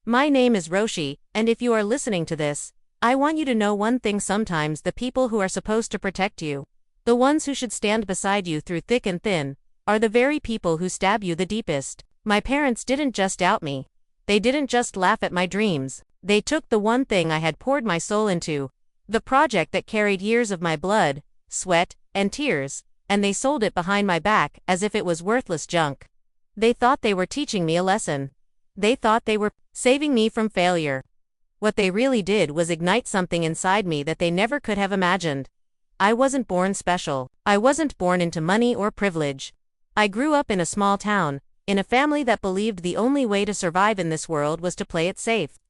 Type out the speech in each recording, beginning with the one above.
My name is Roshi, and if you are listening to this, I want you to know one thing: sometimes the people who are supposed to protect you, the ones who should stand beside you through thick and thin, are the very people who stab you the deepest. My parents didn't just doubt me. They didn't just laugh at my dreams. They took the one thing I had poured my soul into, the project that carried years of my blood, sweat, and tears, and they sold it behind my back as if it was worthless junk. They thought they were teaching me a lesson. They thought they were saving me from failure. What they really did was ignite something inside me that they never could have imagined. I wasn't born special. I wasn't born into money or privilege. I grew up in a small town, in a family that believed the only way to survive in this world was to play it safe.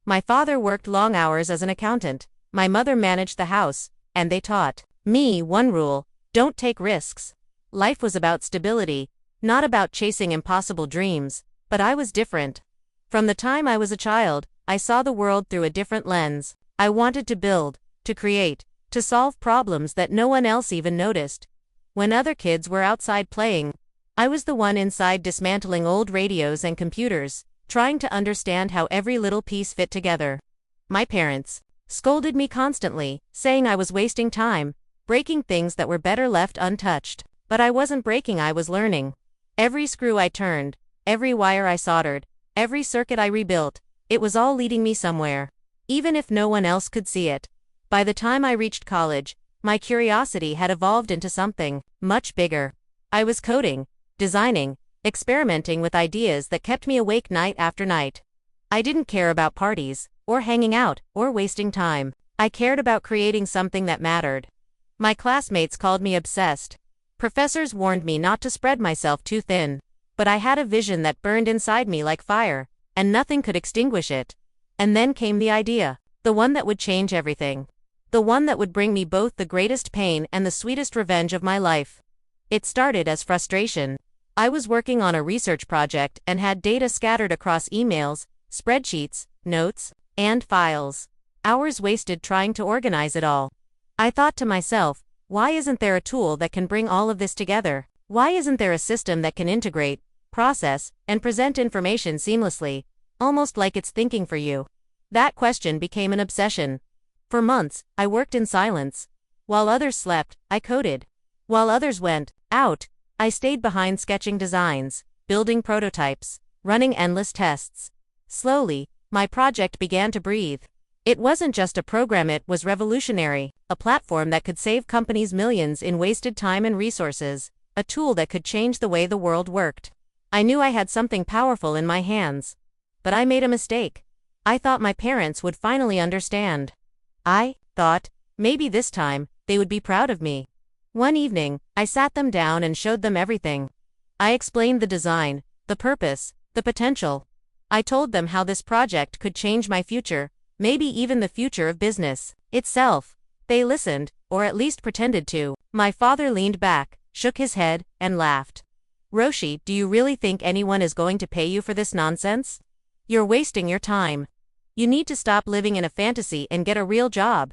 My father worked long hours as an accountant. My mother managed the house, and they taught me one rule: don't take risks. Life was about stability, not about chasing impossible dreams, but I was different. From the time I was a child, I saw the world through a different lens. I wanted to build, to create, to solve problems that no one else even noticed. When other kids were outside playing, I was the one inside dismantling old radios and computers, trying to understand how every little piece fit together. My parents scolded me constantly, saying I was wasting time, breaking things that were better left untouched. But I wasn't breaking, I was learning. Every screw I turned, every wire I soldered, every circuit I rebuilt, it was all leading me somewhere, even if no one else could see it. By the time I reached college, my curiosity had evolved into something much bigger. I was coding, designing, experimenting with ideas that kept me awake night after night. I didn't care about parties, or hanging out, or wasting time. I cared about creating something that mattered. My classmates called me obsessed. Professors warned me not to spread myself too thin. But I had a vision that burned inside me like fire, and nothing could extinguish it. And then came the idea, the one that would change everything. The one that would bring me both the greatest pain and the sweetest revenge of my life. It started as frustration. I was working on a research project and had data scattered across emails, spreadsheets, notes, and files. Hours wasted trying to organize it all. I thought to myself, why isn't there a tool that can bring all of this together? Why isn't there a system that can integrate, process, and present information seamlessly, almost like it's thinking for you? That question became an obsession. For months, I worked in silence. While others slept, I coded. While others went out, I stayed behind sketching designs, building prototypes, running endless tests. Slowly, my project began to breathe. It wasn't just a program, it was revolutionary, a platform that could save companies millions in wasted time and resources, a tool that could change the way the world worked. I knew I had something powerful in my hands. But I made a mistake. I thought my parents would finally understand. I thought, maybe this time, they would be proud of me. One evening, I sat them down and showed them everything. I explained the design, the purpose, the potential. I told them how this project could change my future, maybe even the future of business itself. They listened, or at least pretended to. My father leaned back, shook his head, and laughed. Roshi, do you really think anyone is going to pay you for this nonsense? You're wasting your time. You need to stop living in a fantasy and get a real job.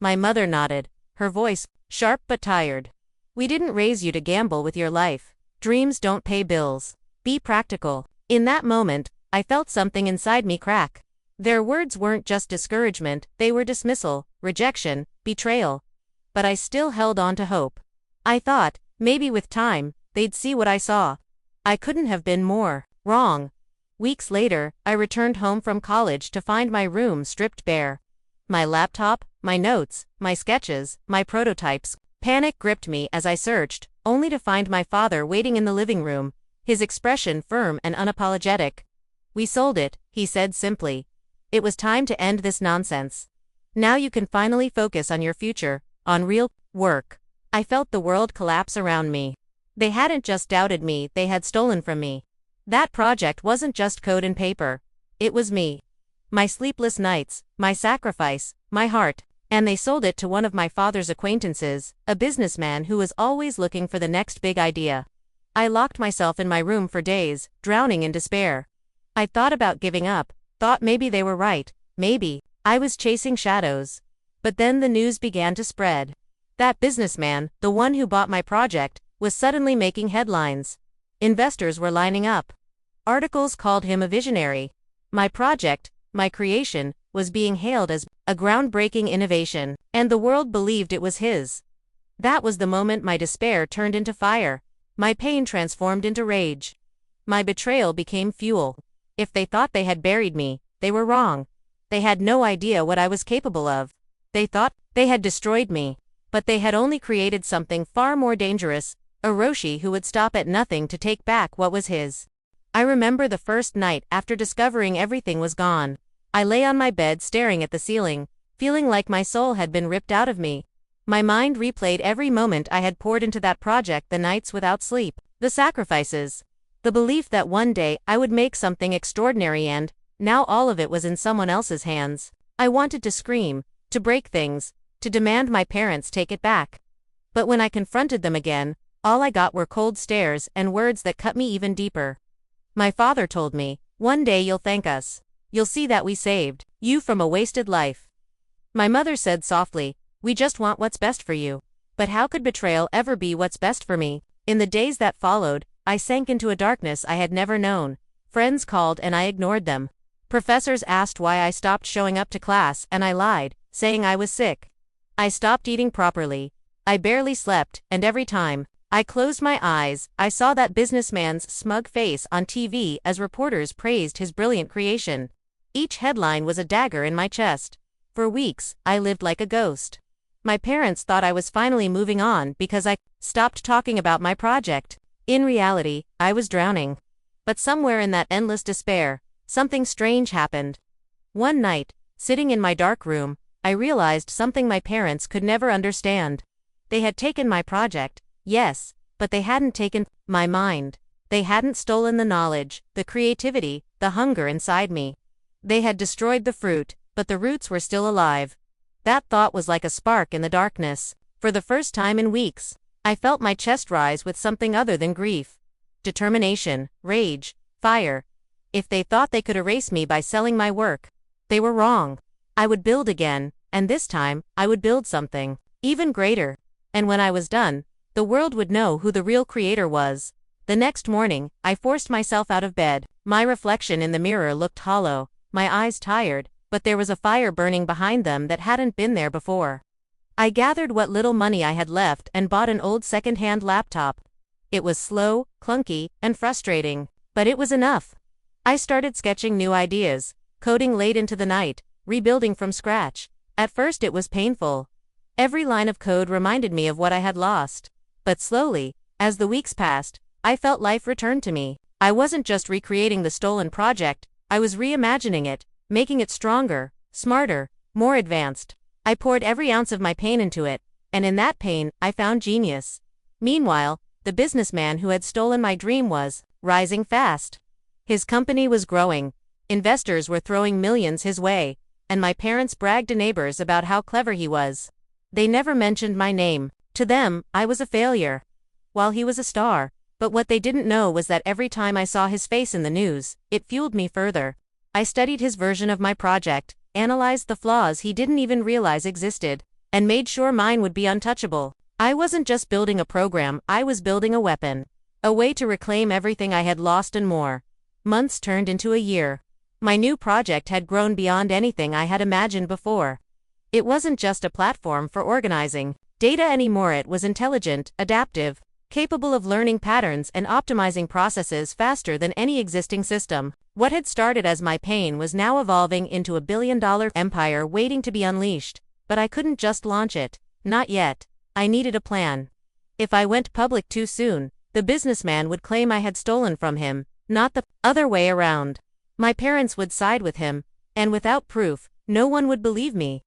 My mother nodded, her voice sharp but tired. We didn't raise you to gamble with your life. Dreams don't pay bills. Be practical. In that moment, I felt something inside me crack. Their words weren't just discouragement, they were dismissal, rejection, betrayal. But I still held on to hope. I thought, maybe with time, they'd see what I saw. I couldn't have been more wrong. Weeks later, I returned home from college to find my room stripped bare. My laptop, my notes, my sketches, my prototypes. Panic gripped me as I searched, only to find my father waiting in the living room, his expression firm and unapologetic. We sold it, he said simply. It was time to end this nonsense. Now you can finally focus on your future, on real work. I felt the world collapse around me. They hadn't just doubted me, they had stolen from me. That project wasn't just code and paper. It was me. My sleepless nights, my sacrifice, my heart. And they sold it to one of my father's acquaintances, a businessman who was always looking for the next big idea. I locked myself in my room for days, drowning in despair. I thought about giving up, thought maybe they were right, maybe I was chasing shadows. But then the news began to spread. That businessman, the one who bought my project, was suddenly making headlines. Investors were lining up. Articles called him a visionary. My project, my creation, was being hailed as a groundbreaking innovation, and the world believed it was his. That was the moment my despair turned into fire. My pain transformed into rage. My betrayal became fuel. If they thought they had buried me, they were wrong. They had no idea what I was capable of. They thought they had destroyed me, but they had only created something far more dangerous, a Roshi who would stop at nothing to take back what was his. I remember the first night after discovering everything was gone. I lay on my bed staring at the ceiling, feeling like my soul had been ripped out of me. My mind replayed every moment I had poured into that project, the nights without sleep, the sacrifices, the belief that one day I would make something extraordinary, and now all of it was in someone else's hands. I wanted to scream, to break things, to demand my parents take it back. But when I confronted them again, all I got were cold stares and words that cut me even deeper. My father told me, "One day you'll thank us. You'll see that we saved you from a wasted life." My mother said softly, "We just want what's best for you." But how could betrayal ever be what's best for me? In the days that followed, I sank into a darkness I had never known. Friends called and I ignored them. Professors asked why I stopped showing up to class and I lied, saying I was sick. I stopped eating properly. I barely slept, and every time I closed my eyes, I saw that businessman's smug face on TV as reporters praised his brilliant creation. Each headline was a dagger in my chest. For weeks, I lived like a ghost. My parents thought I was finally moving on because I stopped talking about my project. In reality, I was drowning. But somewhere in that endless despair, something strange happened. One night, sitting in my dark room, I realized something my parents could never understand. They had taken my project, yes, but they hadn't taken my mind. They hadn't stolen the knowledge, the creativity, the hunger inside me. They had destroyed the fruit, but the roots were still alive. That thought was like a spark in the darkness. For the first time in weeks, I felt my chest rise with something other than grief. Determination, rage, fire. If they thought they could erase me by selling my work, they were wrong. I would build again, and this time, I would build something even greater. And when I was done, the world would know who the real creator was. The next morning, I forced myself out of bed. My reflection in the mirror looked hollow, my eyes tired, but there was a fire burning behind them that hadn't been there before. I gathered what little money I had left and bought an old second-hand laptop. It was slow, clunky, and frustrating, but it was enough. I started sketching new ideas, coding late into the night, rebuilding from scratch. At first it was painful. Every line of code reminded me of what I had lost. But slowly, as the weeks passed, I felt life return to me. I wasn't just recreating the stolen project, I was reimagining it, making it stronger, smarter, more advanced. I poured every ounce of my pain into it, and in that pain, I found genius. Meanwhile, the businessman who had stolen my dream was rising fast. His company was growing, investors were throwing millions his way, and my parents bragged to neighbors about how clever he was. They never mentioned my name. To them, I was a failure, while he was a star. But what they didn't know was that every time I saw his face in the news, it fueled me further. I studied his version of my project, analyzed the flaws he didn't even realize existed, and made sure mine would be untouchable. I wasn't just building a program, I was building a weapon. A way to reclaim everything I had lost and more. Months turned into a year. My new project had grown beyond anything I had imagined before. It wasn't just a platform for organizing data anymore, it was intelligent, adaptive, capable of learning patterns and optimizing processes faster than any existing system. What had started as my pain was now evolving into a billion-dollar empire waiting to be unleashed. But I couldn't just launch it. Not yet. I needed a plan. If I went public too soon, the businessman would claim I had stolen from him, not the other way around. My parents would side with him, and without proof, no one would believe me.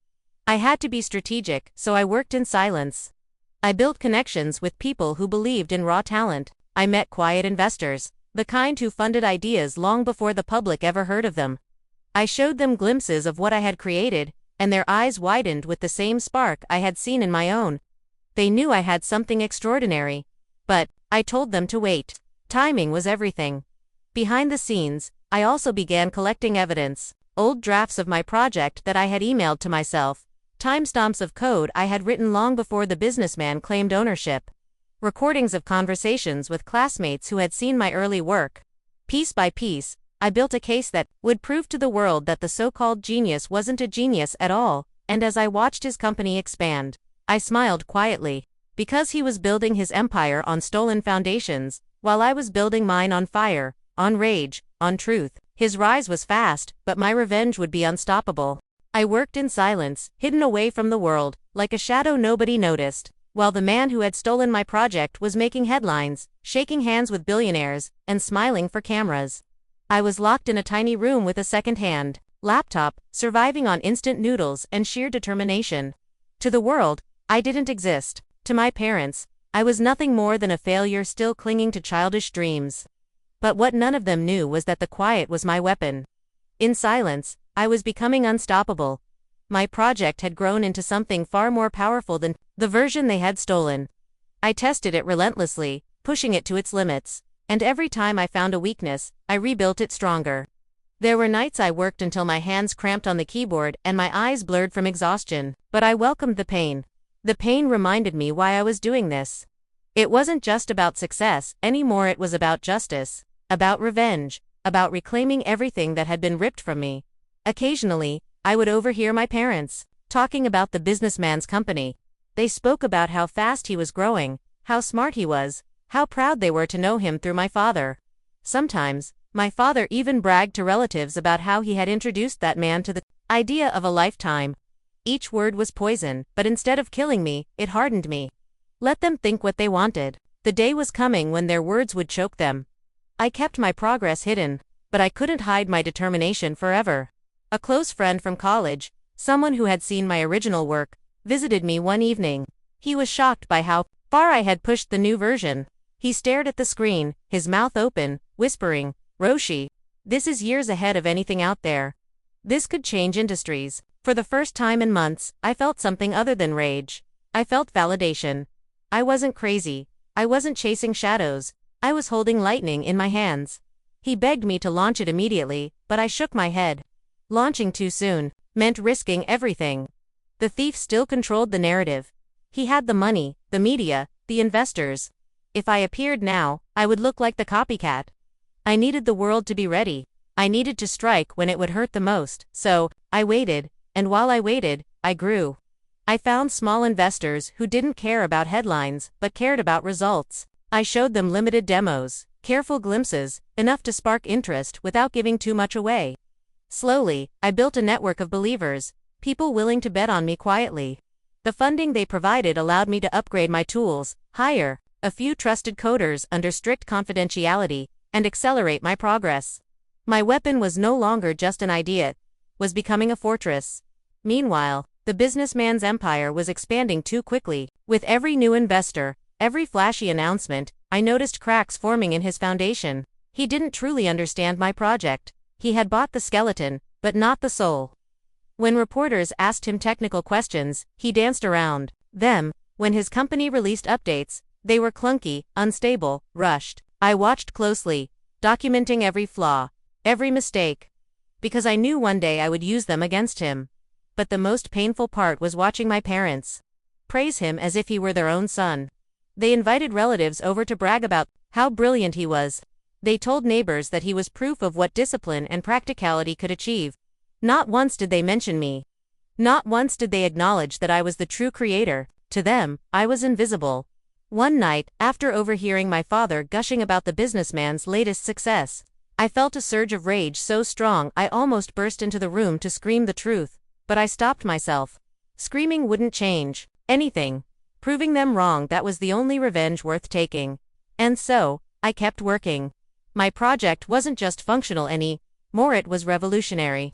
I had to be strategic, so I worked in silence. I built connections with people who believed in raw talent. I met quiet investors, the kind who funded ideas long before the public ever heard of them. I showed them glimpses of what I had created, and their eyes widened with the same spark I had seen in my own. They knew I had something extraordinary. But I told them to wait. Timing was everything. Behind the scenes, I also began collecting evidence, old drafts of my project that I had emailed to myself, timestamps of code I had written long before the businessman claimed ownership, recordings of conversations with classmates who had seen my early work. Piece by piece, I built a case that would prove to the world that the so-called genius wasn't a genius at all, and as I watched his company expand, I smiled quietly. Because he was building his empire on stolen foundations, while I was building mine on fire, on rage, on truth. His rise was fast, but my revenge would be unstoppable. I worked in silence, hidden away from the world, like a shadow nobody noticed, while the man who had stolen my project was making headlines, shaking hands with billionaires, and smiling for cameras. I was locked in a tiny room with a second-hand laptop, surviving on instant noodles and sheer determination. To the world, I didn't exist. To my parents, I was nothing more than a failure still clinging to childish dreams. But what none of them knew was that the quiet was my weapon. In silence, I was becoming unstoppable. My project had grown into something far more powerful than the version they had stolen. I tested it relentlessly, pushing it to its limits, and every time I found a weakness, I rebuilt it stronger. There were nights I worked until my hands cramped on the keyboard and my eyes blurred from exhaustion, but I welcomed the pain. The pain reminded me why I was doing this. It wasn't just about success anymore, it was about justice, about revenge, about reclaiming everything that had been ripped from me. Occasionally, I would overhear my parents talking about the businessman's company. They spoke about how fast he was growing, how smart he was, how proud they were to know him through my father. Sometimes, my father even bragged to relatives about how he had introduced that man to the idea of a lifetime. Each word was poison, but instead of killing me, it hardened me. Let them think what they wanted. The day was coming when their words would choke them. I kept my progress hidden, but I couldn't hide my determination forever. A close friend from college, someone who had seen my original work, visited me one evening. He was shocked by how far I had pushed the new version. He stared at the screen, his mouth open, whispering, "Roshi, this is years ahead of anything out there. This could change industries." For the first time in months, I felt something other than rage. I felt validation. I wasn't crazy. I wasn't chasing shadows. I was holding lightning in my hands. He begged me to launch it immediately, but I shook my head. Launching too soon meant risking everything. The thief still controlled the narrative. He had the money, the media, the investors. If I appeared now, I would look like the copycat. I needed the world to be ready. I needed to strike when it would hurt the most, so I waited. And while I waited, I grew. I found small investors who didn't care about headlines, but cared about results. I showed them limited demos, careful glimpses, enough to spark interest without giving too much away. Slowly, I built a network of believers, people willing to bet on me quietly. The funding they provided allowed me to upgrade my tools, hire a few trusted coders under strict confidentiality, and accelerate my progress. My weapon was no longer just an idea, it was becoming a fortress. Meanwhile, the businessman's empire was expanding too quickly. With every new investor, every flashy announcement, I noticed cracks forming in his foundation. He didn't truly understand my project. He had bought the skeleton, but not the soul. When reporters asked him technical questions, he danced around them. When his company released updates, they were clunky, unstable, rushed. I watched closely, documenting every flaw, every mistake, because I knew one day I would use them against him. But the most painful part was watching my parents praise him as if he were their own son. They invited relatives over to brag about how brilliant he was. They told neighbors that he was proof of what discipline and practicality could achieve. Not once did they mention me. Not once did they acknowledge that I was the true creator. To them, I was invisible. One night, after overhearing my father gushing about the businessman's latest success, I felt a surge of rage so strong I almost burst into the room to scream the truth. But I stopped myself. Screaming wouldn't change anything. Proving them wrong, that was the only revenge worth taking. And so, I kept working. My project wasn't just functional anymore, it was revolutionary.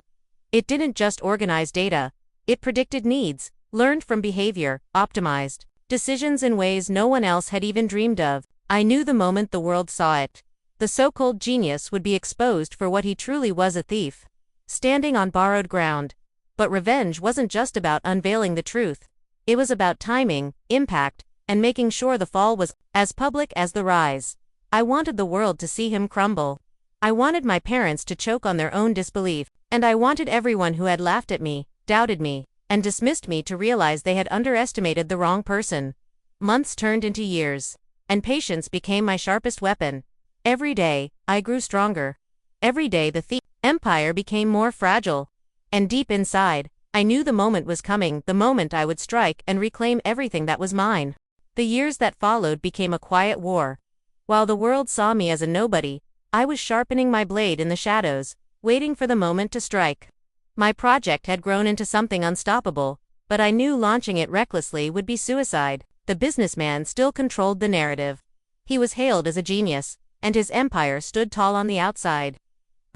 It didn't just organize data. It predicted needs, learned from behavior, optimized decisions in ways no one else had even dreamed of. I knew the moment the world saw it, the so-called genius would be exposed for what he truly was, a thief, standing on borrowed ground. But revenge wasn't just about unveiling the truth. It was about timing, impact, and making sure the fall was as public as the rise. I wanted the world to see him crumble. I wanted my parents to choke on their own disbelief, and I wanted everyone who had laughed at me, doubted me, and dismissed me to realize they had underestimated the wrong person. Months turned into years, and patience became my sharpest weapon. Every day, I grew stronger. Every day the thief empire became more fragile. And deep inside, I knew the moment was coming, the moment I would strike and reclaim everything that was mine. The years that followed became a quiet war. While the world saw me as a nobody, I was sharpening my blade in the shadows, waiting for the moment to strike. My project had grown into something unstoppable, but I knew launching it recklessly would be suicide. The businessman still controlled the narrative. He was hailed as a genius, and his empire stood tall on the outside.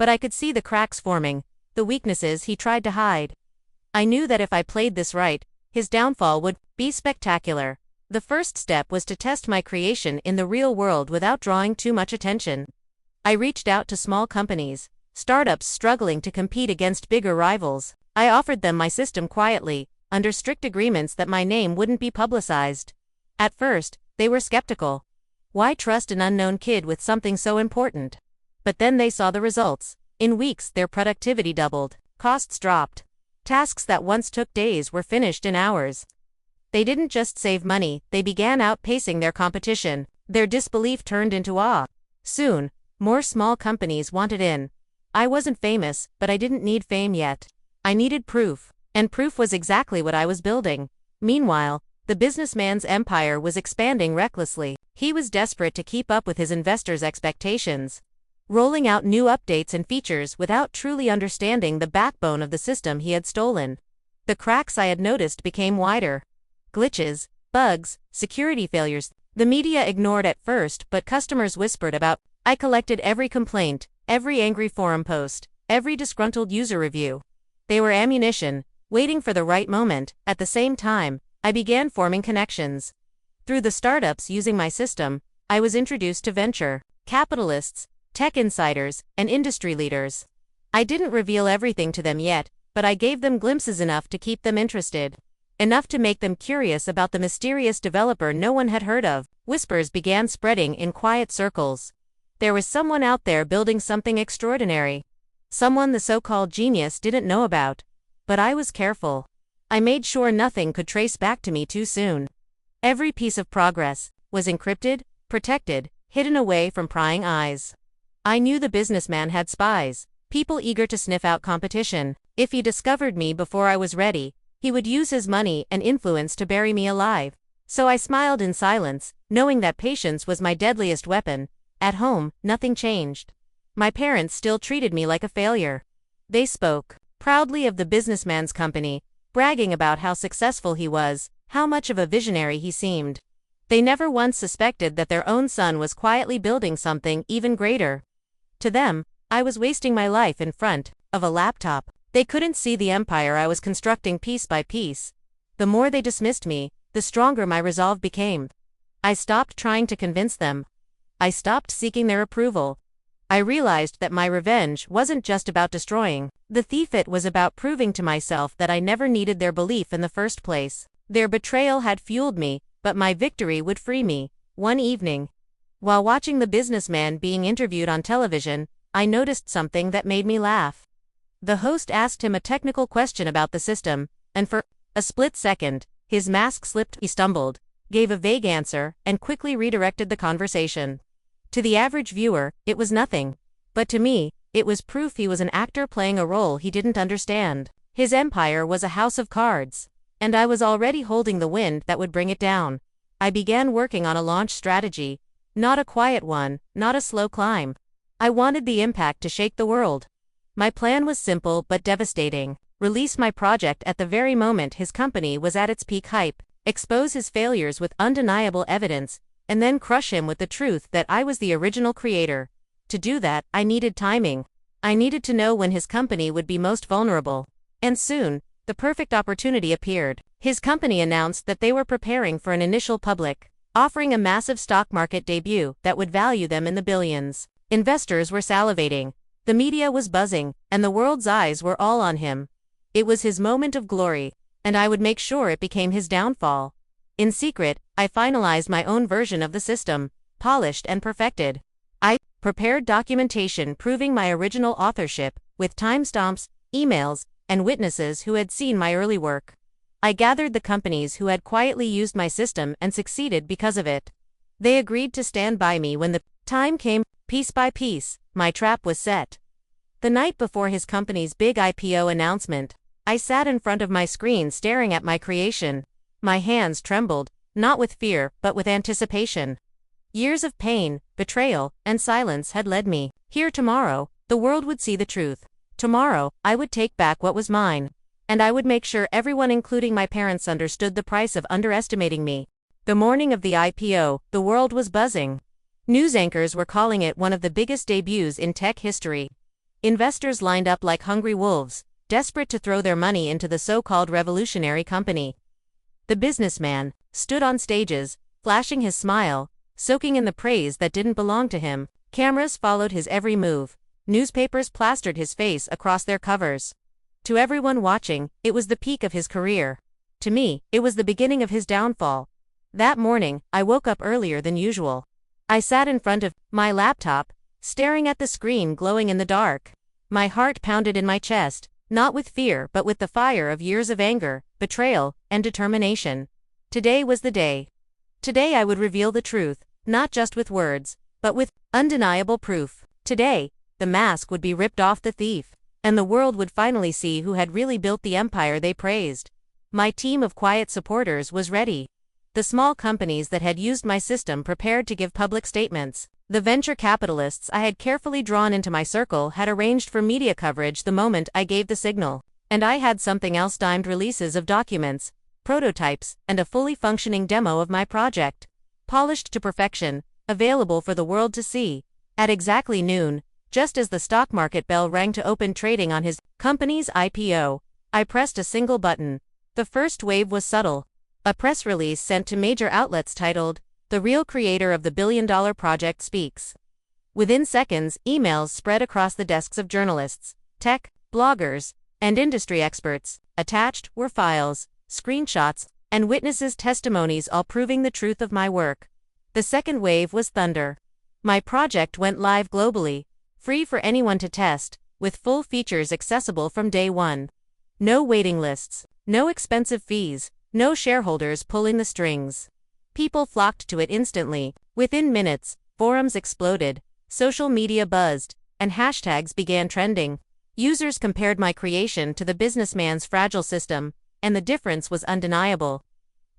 But I could see the cracks forming, the weaknesses he tried to hide. I knew that if I played this right, his downfall would be spectacular. The first step was to test my creation in the real world without drawing too much attention. I reached out to small companies, startups struggling to compete against bigger rivals. I offered them my system quietly, under strict agreements that my name wouldn't be publicized. At first, they were skeptical. Why trust an unknown kid with something so important? But then they saw the results. In weeks, their productivity doubled, costs dropped. Tasks that once took days were finished in hours. They didn't just save money, they began outpacing their competition. Their disbelief turned into awe. Soon, more small companies wanted in. I wasn't famous, but I didn't need fame yet. I needed proof, and proof was exactly what I was building. Meanwhile, the businessman's empire was expanding recklessly. He was desperate to keep up with his investors' expectations, rolling out new updates and features without truly understanding the backbone of the system he had stolen. The cracks I had noticed became wider. Glitches, bugs, security failures. The media ignored at first, but customers whispered about. I collected every complaint, every angry forum post, every disgruntled user review. They were ammunition, waiting for the right moment. At the same time, I began forming connections. Through the startups using my system, I was introduced to venture capitalists, tech insiders, and industry leaders. I didn't reveal everything to them yet, but I gave them glimpses enough to keep them interested. Enough to make them curious about the mysterious developer no one had heard of. Whispers began spreading in quiet circles. There was someone out there building something extraordinary. Someone the so-called genius didn't know about. But I was careful. I made sure nothing could trace back to me too soon. Every piece of progress was encrypted, protected, hidden away from prying eyes. I knew the businessman had spies, people eager to sniff out competition. If he discovered me before I was ready, he would use his money and influence to bury me alive. So I smiled in silence, knowing that patience was my deadliest weapon. At home, nothing changed. My parents still treated me like a failure. They spoke proudly of the businessman's company, bragging about how successful he was, how much of a visionary he seemed. They never once suspected that their own son was quietly building something even greater. To them, I was wasting my life in front of a laptop. They couldn't see the empire I was constructing piece by piece. The more they dismissed me, the stronger my resolve became. I stopped trying to convince them. I stopped seeking their approval. I realized that my revenge wasn't just about destroying the thief, it was about proving to myself that I never needed their belief in the first place. Their betrayal had fueled me, but my victory would free me. One evening, while watching the businessman being interviewed on television, I noticed something that made me laugh. The host asked him a technical question about the system, and for a split second, his mask slipped. He stumbled, gave a vague answer, and quickly redirected the conversation. To the average viewer, it was nothing. But to me, it was proof he was an actor playing a role he didn't understand. His empire was a house of cards, and I was already holding the wind that would bring it down. I began working on a launch strategy. Not a quiet one, not a slow climb. I wanted the impact to shake the world. My plan was simple but devastating. Release my project at the very moment his company was at its peak hype, expose his failures with undeniable evidence, and then crush him with the truth that I was the original creator. To do that, I needed timing. I needed to know when his company would be most vulnerable. And soon, the perfect opportunity appeared. His company announced that they were preparing for an initial public offering, a massive stock market debut that would value them in the billions. Investors were salivating. The media was buzzing, and the world's eyes were all on him. It was his moment of glory, and I would make sure it became his downfall. In secret, I finalized my own version of the system, polished and perfected. I prepared documentation proving my original authorship, with timestamps, emails, and witnesses who had seen my early work. I gathered the companies who had quietly used my system and succeeded because of it. They agreed to stand by me when the time came. Piece by piece, my trap was set. The night before his company's big IPO announcement, I sat in front of my screen staring at my creation. My hands trembled, not with fear, but with anticipation. Years of pain, betrayal, and silence had led me here. Tomorrow, the world would see the truth. Tomorrow, I would take back what was mine. And I would make sure everyone, including my parents, understood the price of underestimating me. The morning of the IPO, the world was buzzing. News anchors were calling it one of the biggest debuts in tech history. Investors lined up like hungry wolves, desperate to throw their money into the so-called revolutionary company. The businessman stood on stages, flashing his smile, soaking in the praise that didn't belong to him. Cameras followed his every move. Newspapers plastered his face across their covers. To everyone watching, it was the peak of his career. To me, it was the beginning of his downfall. That morning, I woke up earlier than usual. I sat in front of my laptop, staring at the screen glowing in the dark. My heart pounded in my chest, not with fear but with the fire of years of anger, betrayal, and determination. Today was the day. Today I would reveal the truth, not just with words, but with undeniable proof. Today, the mask would be ripped off the thief, and the world would finally see who had really built the empire they praised. My team of quiet supporters was ready. The small companies that had used my system prepared to give public statements. The venture capitalists I had carefully drawn into my circle had arranged for media coverage the moment I gave the signal. And I had something else: timed releases of documents, prototypes, and a fully functioning demo of my project. Polished to perfection, available for the world to see. At exactly noon, just as the stock market bell rang to open trading on his company's IPO, I pressed a single button. The first wave was subtle. A press release sent to major outlets titled, "The real creator of the billion-dollar project speaks." Within seconds, emails spread across the desks of journalists, tech, bloggers, and industry experts. Attached were files, screenshots, and witnesses' testimonies, all proving the truth of my work. The second wave was thunder. My project went live globally, free for anyone to test, with full features accessible from day one. No waiting lists, no expensive fees, no shareholders pulling the strings. People flocked to it instantly. Within minutes, forums exploded, social media buzzed, and hashtags began trending. Users compared my creation to the businessman's fragile system, and the difference was undeniable.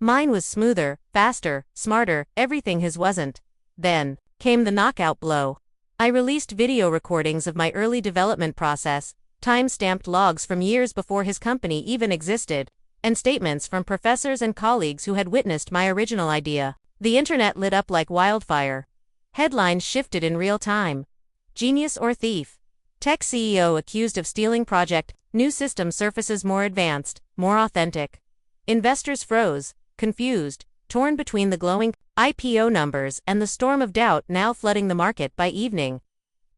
Mine was smoother, faster, smarter, everything his wasn't. Then came the knockout blow. I released video recordings of my early development process, time-stamped logs from years before his company even existed, and statements from professors and colleagues who had witnessed my original idea. The internet lit up like wildfire. Headlines shifted in real time. Genius or thief? Tech CEO accused of stealing project, new system surfaces more advanced, more authentic. Investors froze, confused, torn between the glowing IPO numbers and the storm of doubt now flooding the market. By evening,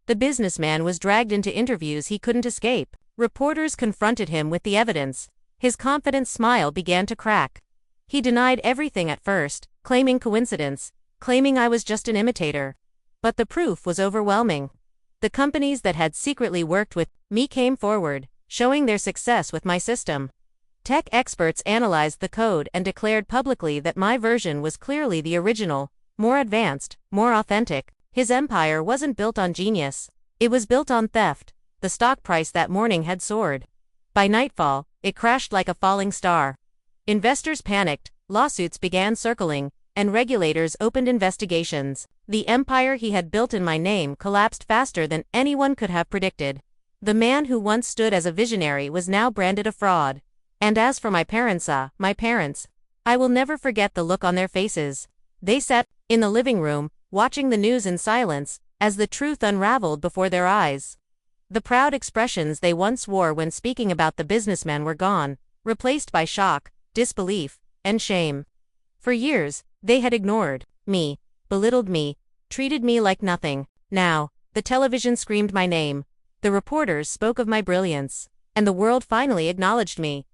the businessman was dragged into interviews he couldn't escape. Reporters confronted him with the evidence. His confident smile began to crack. He denied everything at first, claiming coincidence, claiming I was just an imitator. But the proof was overwhelming. The companies that had secretly worked with me came forward, showing their success with my system. Tech experts analyzed the code and declared publicly that my version was clearly the original, more advanced, more authentic. His empire wasn't built on genius. It was built on theft. The stock price that morning had soared. By nightfall, it crashed like a falling star. Investors panicked, lawsuits began circling, and regulators opened investigations. The empire he had built in my name collapsed faster than anyone could have predicted. The man who once stood as a visionary was now branded a fraud. And as for my parents, I will never forget the look on their faces. They sat in the living room, watching the news in silence, as the truth unraveled before their eyes. The proud expressions they once wore when speaking about the businessman were gone, replaced by shock, disbelief, and shame. For years, they had ignored me, belittled me, treated me like nothing. Now, the television screamed my name. The reporters spoke of my brilliance, and the world finally acknowledged me.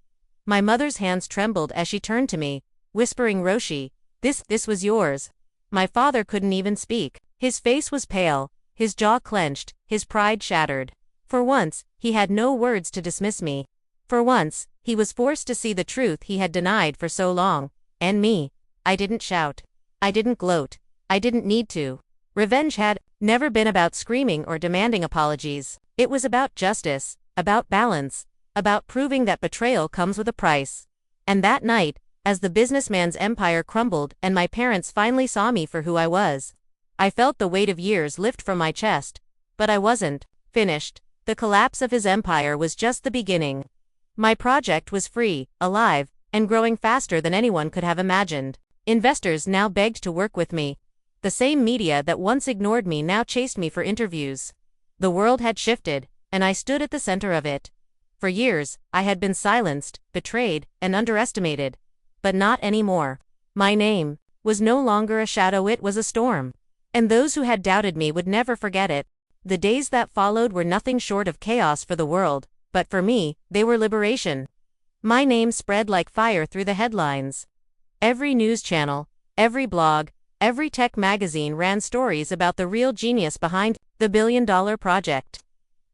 My mother's hands trembled as she turned to me, whispering, "Roshi, this was yours." My father couldn't even speak. His face was pale, his jaw clenched, his pride shattered. For once, he had no words to dismiss me. For once, he was forced to see the truth he had denied for so long. And me. I didn't shout. I didn't gloat. I didn't need to. Revenge had never been about screaming or demanding apologies. It was about justice, about balance, about proving that betrayal comes with a price. And that night, as the businessman's empire crumbled and my parents finally saw me for who I was, I felt the weight of years lift from my chest. But I wasn't finished. The collapse of his empire was just the beginning. My project was free, alive, and growing faster than anyone could have imagined. Investors now begged to work with me. The same media that once ignored me now chased me for interviews. The world had shifted, and I stood at the center of it. For years, I had been silenced, betrayed, and underestimated. But not anymore. My name was no longer a shadow, it was a storm. And those who had doubted me would never forget it. The days that followed were nothing short of chaos for the world, but for me, they were liberation. My name spread like fire through the headlines. Every news channel, every blog, every tech magazine ran stories about the real genius behind the billion-dollar project.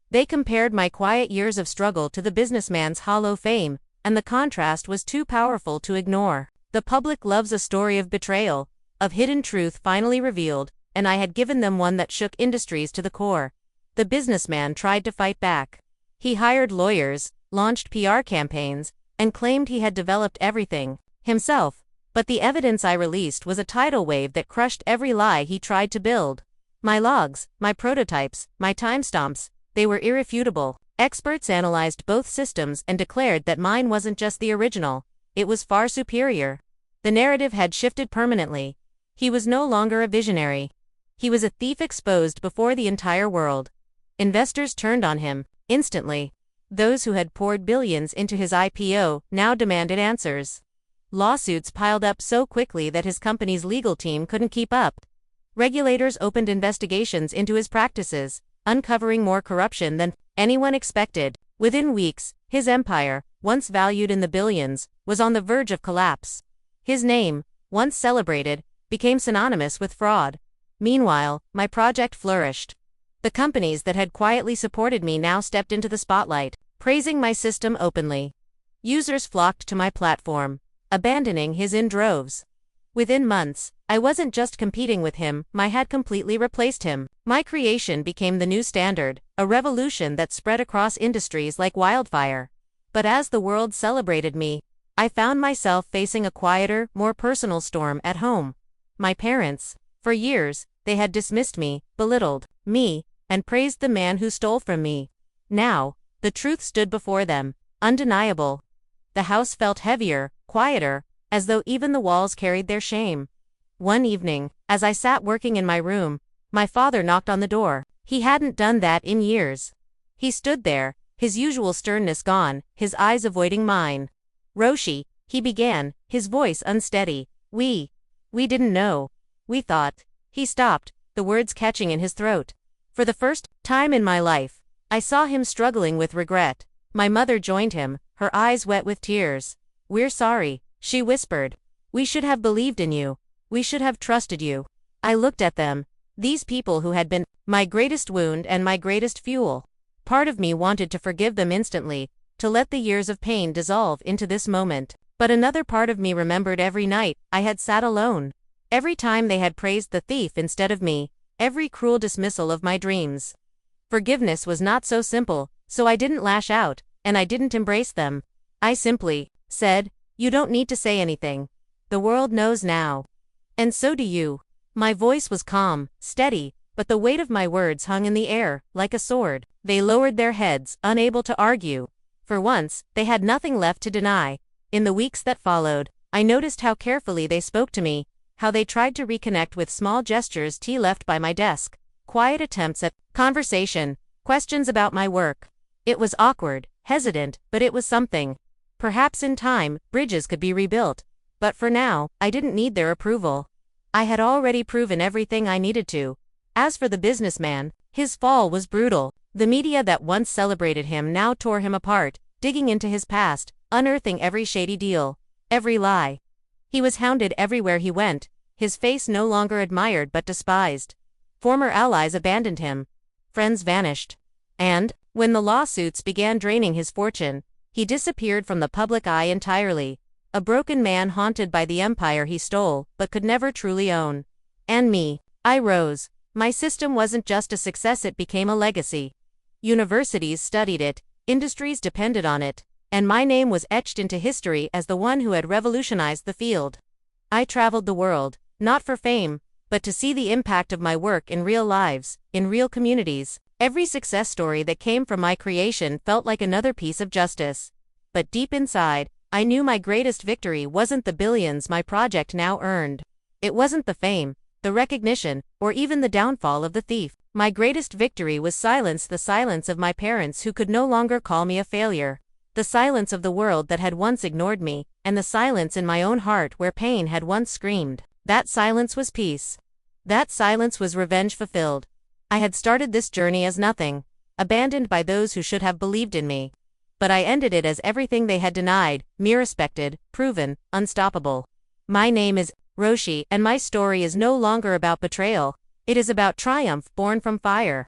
They compared my quiet years of struggle to the businessman's hollow fame, and the contrast was too powerful to ignore. The public loves a story of betrayal, of hidden truth finally revealed, and I had given them one that shook industries to the core. The businessman tried to fight back. He hired lawyers, launched PR campaigns, and claimed he had developed everything himself. But the evidence I released was a tidal wave that crushed every lie he tried to build. My logs, my prototypes, my timestamps, they were irrefutable. Experts analyzed both systems and declared that mine wasn't just the original, it was far superior. The narrative had shifted permanently. He was no longer a visionary. He was a thief exposed before the entire world. Investors turned on him, instantly. Those who had poured billions into his IPO now demanded answers. Lawsuits piled up so quickly that his company's legal team couldn't keep up. Regulators opened investigations into his practices, uncovering more corruption than anyone expected. Within weeks, his empire, once valued in the billions, was on the verge of collapse. His name, once celebrated, became synonymous with fraud. Meanwhile, my project flourished. The companies that had quietly supported me now stepped into the spotlight, praising my system openly. Users flocked to my platform, abandoning his in droves. Within months, I wasn't just competing with him, I had completely replaced him. My creation became the new standard, a revolution that spread across industries like wildfire. But as the world celebrated me, I found myself facing a quieter, more personal storm at home. My parents, for years, they had dismissed me, belittled me, and praised the man who stole from me. Now, the truth stood before them, undeniable. The house felt heavier, quieter, as though even the walls carried their shame. One evening, as I sat working in my room, my father knocked on the door. He hadn't done that in years. He stood there, his usual sternness gone, his eyes avoiding mine. "Roshi," he began, his voice unsteady. We didn't know. We thought." He stopped, the words catching in his throat. For the first time in my life, I saw him struggling with regret. My mother joined him, her eyes wet with tears. "We're sorry," she whispered. "We should have believed in you. We should have trusted you." I looked at them, these people who had been my greatest wound and my greatest fuel. Part of me wanted to forgive them instantly, to let the years of pain dissolve into this moment. But another part of me remembered every night I had sat alone. Every time they had praised the thief instead of me, every cruel dismissal of my dreams. Forgiveness was not so simple, so I didn't lash out, and I didn't embrace them. I simply said, "You don't need to say anything. The world knows now. And so do you." My voice was calm, steady, but the weight of my words hung in the air, like a sword. They lowered their heads, unable to argue. For once, they had nothing left to deny. In the weeks that followed, I noticed how carefully they spoke to me, how they tried to reconnect with small gestures left by my desk, quiet attempts at conversation, questions about my work. It was awkward, hesitant, but it was something. Perhaps in time, bridges could be rebuilt. But for now, I didn't need their approval. I had already proven everything I needed to. As for the businessman, his fall was brutal. The media that once celebrated him now tore him apart, digging into his past, unearthing every shady deal, every lie. He was hounded everywhere he went, his face no longer admired but despised. Former allies abandoned him. Friends vanished. And, when the lawsuits began draining his fortune, he disappeared from the public eye entirely. A broken man haunted by the empire he stole, but could never truly own. And me. I rose. My system wasn't just a success, it became a legacy. Universities studied it, industries depended on it, and my name was etched into history as the one who had revolutionized the field. I traveled the world, not for fame, but to see the impact of my work in real lives, in real communities. Every success story that came from my creation felt like another piece of justice. But deep inside, I knew my greatest victory wasn't the billions my project now earned. It wasn't the fame, the recognition, or even the downfall of the thief. My greatest victory was the silence of my parents who could no longer call me a failure, the silence of the world that had once ignored me, and the silence in my own heart where pain had once screamed. That silence was peace. That silence was revenge fulfilled. I had started this journey as nothing, abandoned by those who should have believed in me. But I ended it as everything they had denied, me respected, proven, unstoppable. My name is Roshi, and my story is no longer about betrayal. It is about triumph born from fire.